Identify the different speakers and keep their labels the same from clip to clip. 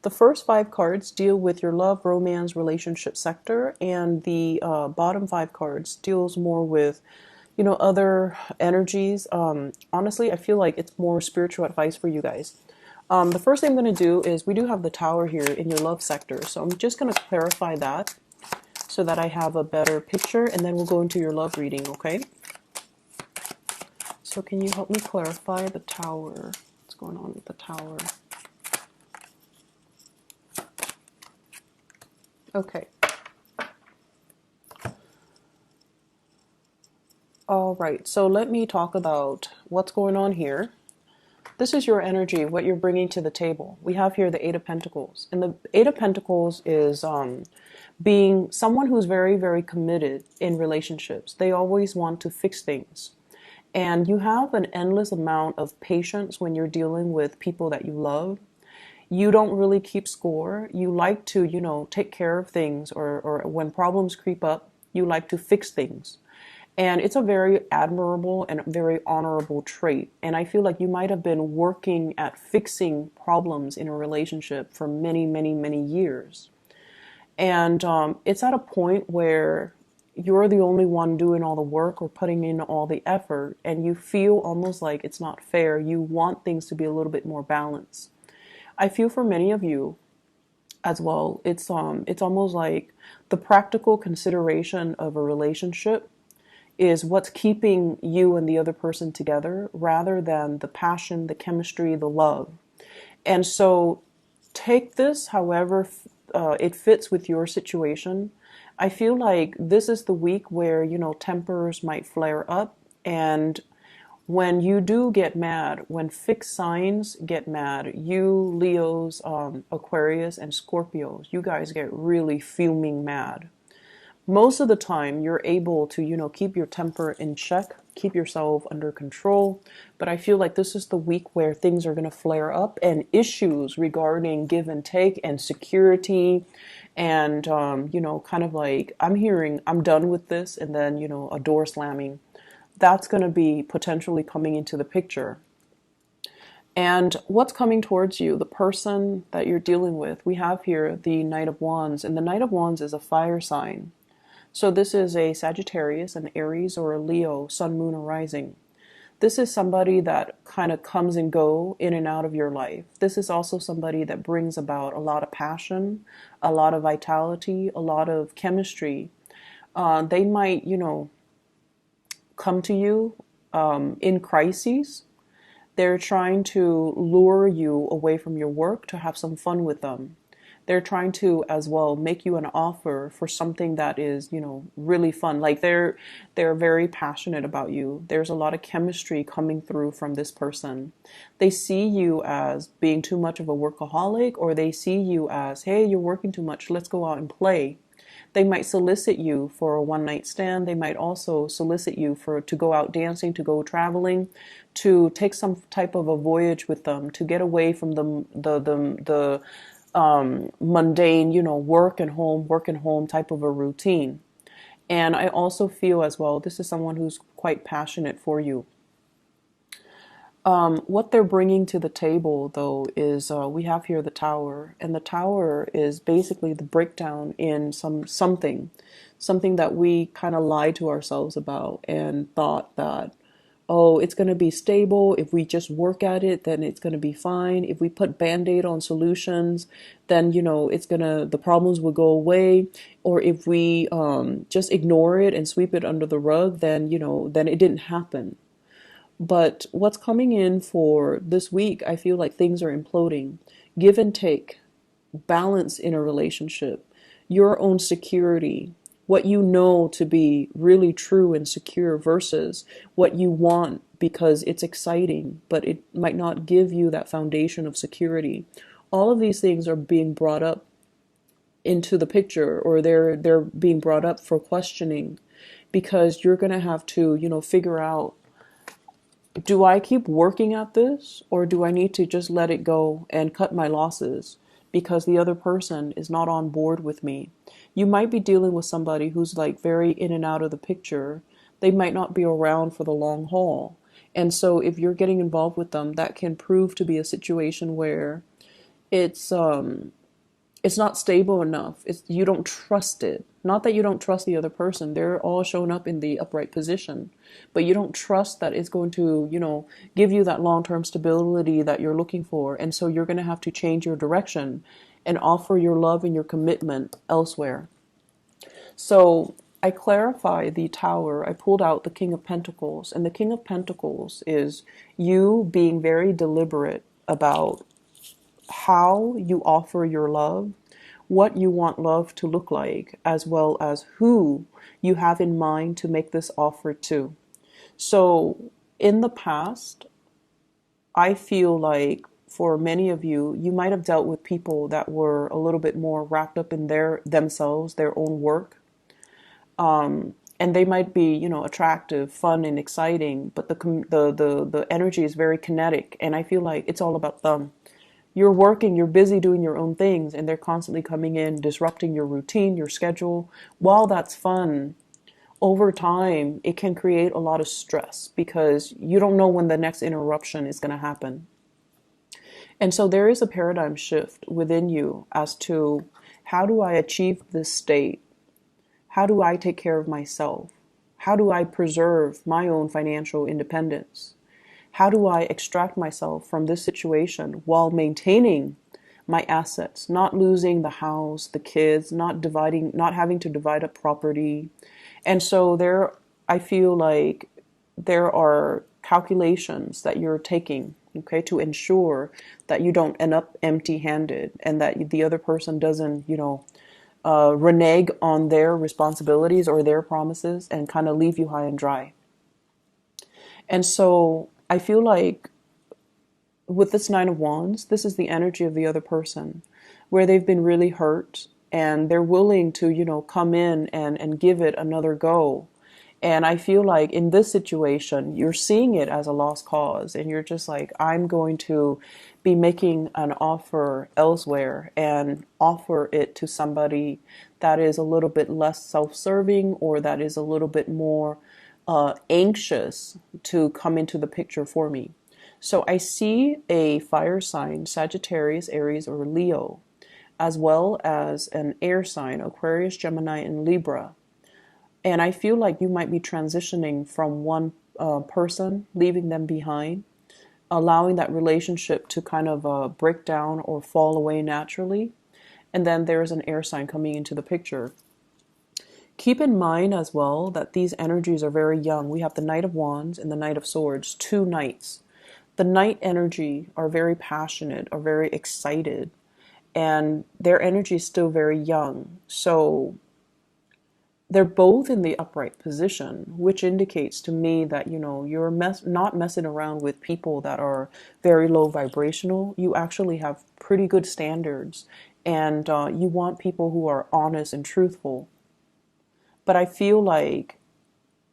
Speaker 1: The first five cards deal with your love, romance, relationship sector, and the bottom five cards deals more with, other energies. Honestly, I feel like it's more spiritual advice for you guys. The first thing I'm going to do is we do have the Tower here in your love sector, so I'm just going to clarify that so that I have a better picture, and then we'll go into your love reading, okay? So can you help me clarify the Tower? What's going on with the Tower? Okay. All right, so let me talk about what's going on here. This is your energy, what you're bringing to the table. We have here the Eight of Pentacles. And the Eight of Pentacles is being someone who's very, very committed in relationships. They always want to fix things. And you have an endless amount of patience when you're dealing with people that you love. You don't really keep score. You like to, take care of things, or when problems creep up, you like to fix things. And it's a very admirable and very honorable trait. And I feel like you might have been working at fixing problems in a relationship for many, many, many years. And it's at a point where you're the only one doing all the work or putting in all the effort, and you feel almost like it's not fair. You want things to be a little bit more balanced. I feel for many of you as well, it's almost like the practical consideration of a relationship is what's keeping you and the other person together rather than the passion, the chemistry, the love. And so take this however it fits with your situation. I feel like this is the week where, tempers might flare up. And when you do get mad, when fixed signs get mad, you Leos, Aquarius, and Scorpios, you guys get really fuming mad. Most of the time you're able to, keep your temper in check, keep yourself under control. But I feel like this is the week where things are going to flare up, and issues regarding give and take and security and, kind of like I'm hearing I'm done with this, and then, a door slamming. That's going to be potentially coming into the picture. And what's coming towards you, the person that you're dealing with, we have here the Knight of Wands, and the Knight of Wands is a fire sign. So this is a Sagittarius, an Aries, or a Leo, Sun, Moon, or Rising. This is somebody that kind of comes and go in and out of your life. This is also somebody that brings about a lot of passion, a lot of vitality, a lot of chemistry. They might, come to you in crises. They're trying to lure you away from your work to have some fun with them. They're trying to as well make you an offer for something that is, really fun. Like they're very passionate about you. There's a lot of chemistry coming through from this person. They see you as being too much of a workaholic, or they see you as, hey, you're working too much, let's go out and play. They might solicit you for a one night stand. They might also solicit you to go out dancing, to go traveling, to take some type of a voyage with them, to get away from the mundane, work and home type of a routine. And I also feel as well, this is someone who's quite passionate for you. What they're bringing to the table, though, is we have here the Tower, and the Tower is basically the breakdown in something that we kind of lied to ourselves about and thought that, oh, it's going to be stable. If we just work at it, then it's going to be fine. If we put Band-Aid on solutions, then, the problems will go away. Or if we just ignore it and sweep it under the rug, then it didn't happen. But what's coming in for this week, I feel like things are imploding. Give and take, balance in a relationship, your own security, what you know to be really true and secure versus what you want because it's exciting, but it might not give you that foundation of security. All of these things are being brought up into the picture, or they're being brought up for questioning, because you're going to have to, figure out, do I keep working at this, or do I need to just let it go and cut my losses because the other person is not on board with me? You might be dealing with somebody who's like very in and out of the picture. They might not be around for the long haul. And so if you're getting involved with them, that can prove to be a situation where it's it's not stable enough. It's you don't trust it. Not that you don't trust the other person. They're all shown up in the upright position, but you don't trust that it's going to, give you that long-term stability that you're looking for. And so you're going to have to change your direction and offer your love and your commitment elsewhere. So I clarify the Tower. I pulled out the King of Pentacles, and the King of Pentacles is you being very deliberate about how you offer your love, what you want love to look like, as well as who you have in mind to make this offer to. So in the past, I feel like for many of you, you might have dealt with people that were a little bit more wrapped up in themselves, their own work. And they might be, attractive, fun, and exciting, but the energy is very kinetic, and I feel like it's all about them. You're working, you're busy doing your own things, and they're constantly coming in, disrupting your routine, your schedule. While that's fun, over time, it can create a lot of stress because you don't know when the next interruption is going to happen. And so there is a paradigm shift within you as to how do I achieve this state? How do I take care of myself? How do I preserve my own financial independence? How do I extract myself from this situation while maintaining my assets, not losing the house, the kids, not having to divide up property? And so I feel like there are calculations that you're taking, okay, to ensure that you don't end up empty-handed and that the other person doesn't, renege on their responsibilities or their promises and kind of leave you high and dry. And so I feel like with this Nine of Wands, this is the energy of the other person where they've been really hurt and they're willing to, come in and give it another go. And I feel like in this situation, you're seeing it as a lost cause and you're just like, I'm going to be making an offer elsewhere and offer it to somebody that is a little bit less self-serving or that is a little bit more anxious to come into the picture for me. So I see a fire sign, Sagittarius, Aries, or Leo, as well as an air sign, Aquarius, Gemini, and Libra. And I feel like you might be transitioning from one person, leaving them behind, allowing that relationship to kind of break down or fall away naturally. And then there's an air sign coming into the picture. Keep in mind as well that these energies are very young. We have the Knight of Wands and the Knight of Swords, two knights. The Knight energy are very passionate, are very excited, and their energy is still very young. So they're both in the upright position, which indicates to me that, you're not messing around with people that are very low vibrational. You actually have pretty good standards, and you want people who are honest and truthful. But I feel like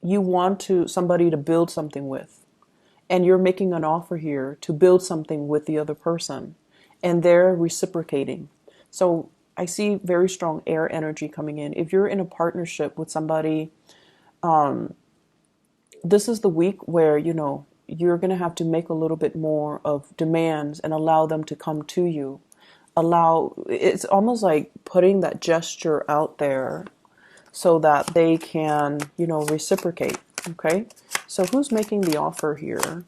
Speaker 1: you want somebody to build something with, and you're making an offer here to build something with the other person, and they're reciprocating. So I see very strong air energy coming in. If you're in a partnership with somebody, this is the week where, you're going to have to make a little bit more of demands and allow them to come to you. It's almost like putting that gesture out there so that they can, reciprocate. Okay. So who's making the offer here?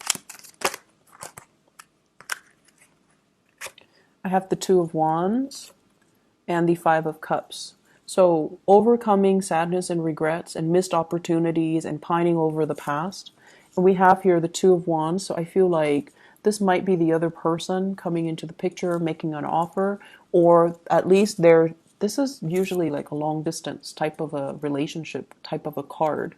Speaker 1: I have the Two of Wands and the Five of Cups. So overcoming sadness and regrets and missed opportunities and pining over the past. And we have here the Two of Wands. So I feel like this might be the other person coming into the picture, making an offer, or at least this is usually like a long distance type of a relationship, type of a card.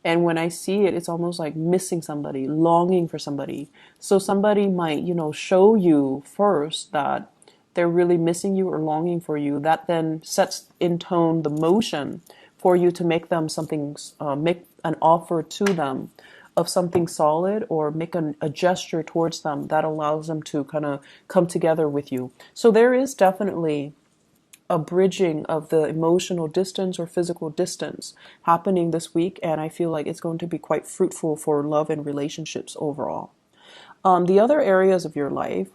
Speaker 1: And when I see it, it's almost like missing somebody, longing for somebody. So somebody might, show you first that they're really missing you or longing for you. That then sets in tone the motion for you to make them make an offer to them of something solid, or make a gesture towards them that allows them to kind of come together with you. So there is definitely a bridging of the emotional distance or physical distance happening this week, and I feel like it's going to be quite fruitful for love and relationships overall. The other areas of your life,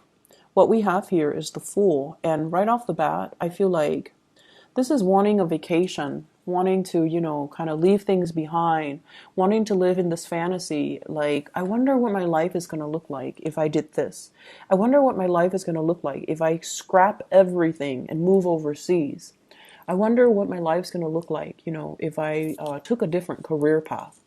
Speaker 1: what we have here is the Fool. And right off the bat, I feel like this is wanting a vacation, wanting to, kind of leave things behind, wanting to live in this fantasy. Like, I wonder what my life is going to look like if I did this. I wonder what my life is going to look like if I scrap everything and move overseas. I wonder what my life's going to look like, if I took a different career path.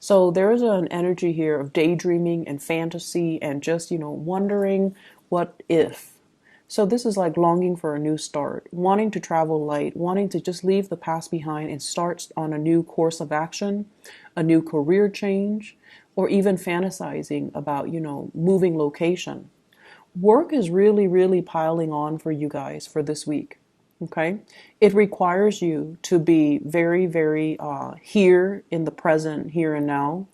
Speaker 1: So there is an energy here of daydreaming and fantasy and just, wondering what if. So this is like longing for a new start, wanting to travel light, wanting to just leave the past behind and start on a new course of action, a new career change, or even fantasizing about, moving location. Work is really, really piling on for you guys for this week. Okay. It requires you to be very, very here in the present, here and now,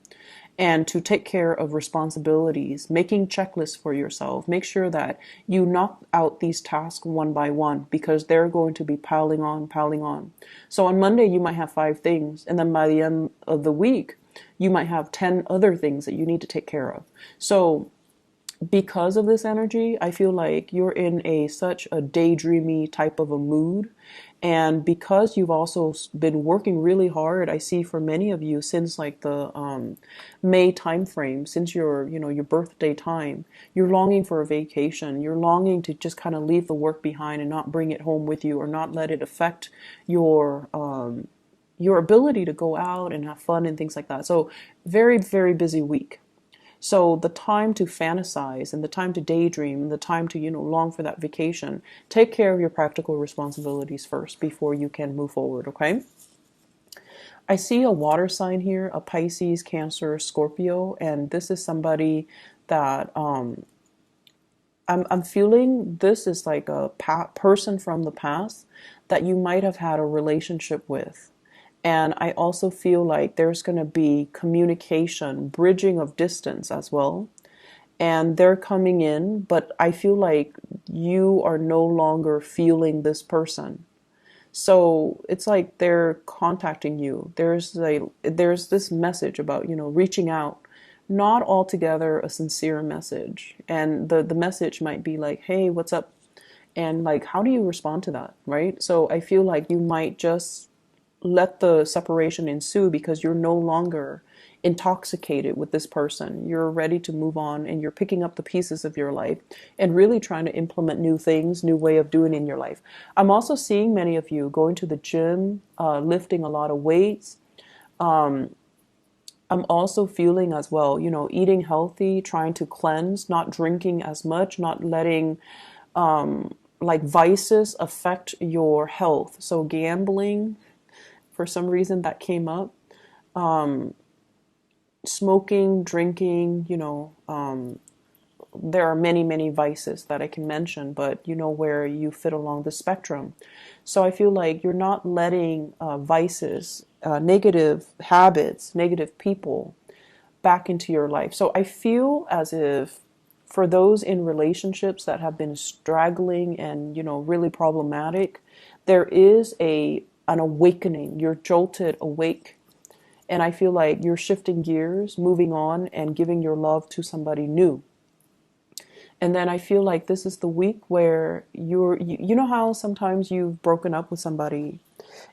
Speaker 1: and to take care of responsibilities, making checklists for yourself. Make sure that you knock out these tasks one by one because they're going to be piling on, piling on. So on Monday, you might have 5 things, and then by the end of the week, you might have 10 other things that you need to take care of. So because of this energy, I feel like you're in such a daydreamy type of a mood. And because you've also been working really hard, I see for many of you since like the May time frame, since your birthday time, you're longing for a vacation. You're longing to just kind of leave the work behind and not bring it home with you or not let it affect your ability to go out and have fun and things like that. So very, very busy week. So the time to fantasize and the time to daydream and the time to, long for that vacation, take care of your practical responsibilities first before you can move forward, okay? I see a water sign here, a Pisces, Cancer, Scorpio, and this is somebody that I'm feeling this is like a person from the past that you might have had a relationship with. And I also feel like there's going to be communication, bridging of distance as well. And they're coming in, but I feel like you are no longer feeling this person. So it's like they're contacting you. There's this message about, reaching out, not altogether a sincere message. And the message might be like, hey, what's up? And like, how do you respond to that? Right? So I feel like you might just let the separation ensue because you're no longer intoxicated with this person. You're ready to move on and you're picking up the pieces of your life and really trying to implement new things, new way of doing in your life. I'm also seeing many of you going to the gym, lifting a lot of weights. I'm also feeling as well, eating healthy, trying to cleanse, not drinking as much, not letting like vices affect your health. So gambling, for some reason that came up. Smoking, drinking, there are many, many vices that I can mention, but where you fit along the spectrum. So I feel like you're not letting vices, negative habits, negative people back into your life. So I feel as if for those in relationships that have been straggling and, really problematic, there is an awakening. You're jolted awake. And I feel like you're shifting gears, moving on, and giving your love to somebody new. And then I feel like this is the week where you know how sometimes you've broken up with somebody,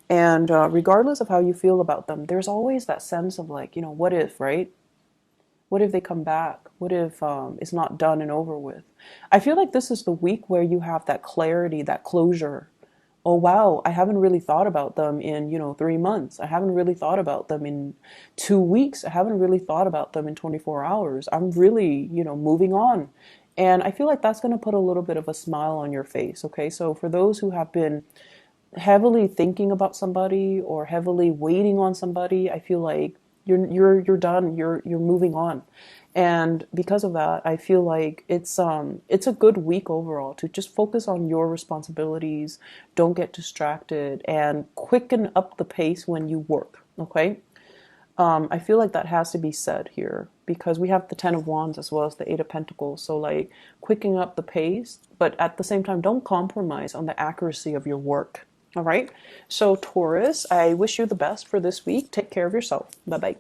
Speaker 1: and regardless of how you feel about them, there's always that sense of like, what if, right? What if they come back? What if it's not done and over with? I feel like this is the week where you have that clarity, that closure. Oh, wow, I haven't really thought about them in, 3 months. I haven't really thought about them in 2 weeks. I haven't really thought about them in 24 hours. I'm really, moving on. And I feel like that's going to put a little bit of a smile on your face. Okay. So for those who have been heavily thinking about somebody or heavily waiting on somebody, I feel like you're done. You're moving on. And because of that, I feel like it's a good week overall to just focus on your responsibilities, don't get distracted, and quicken up the pace when you work, okay? I feel like that has to be said here because we have the Ten of Wands as well as the Eight of Pentacles. So like quickening up the pace, but at the same time, don't compromise on the accuracy of your work, all right? So Taurus, I wish you the best for this week. Take care of yourself. Bye-bye.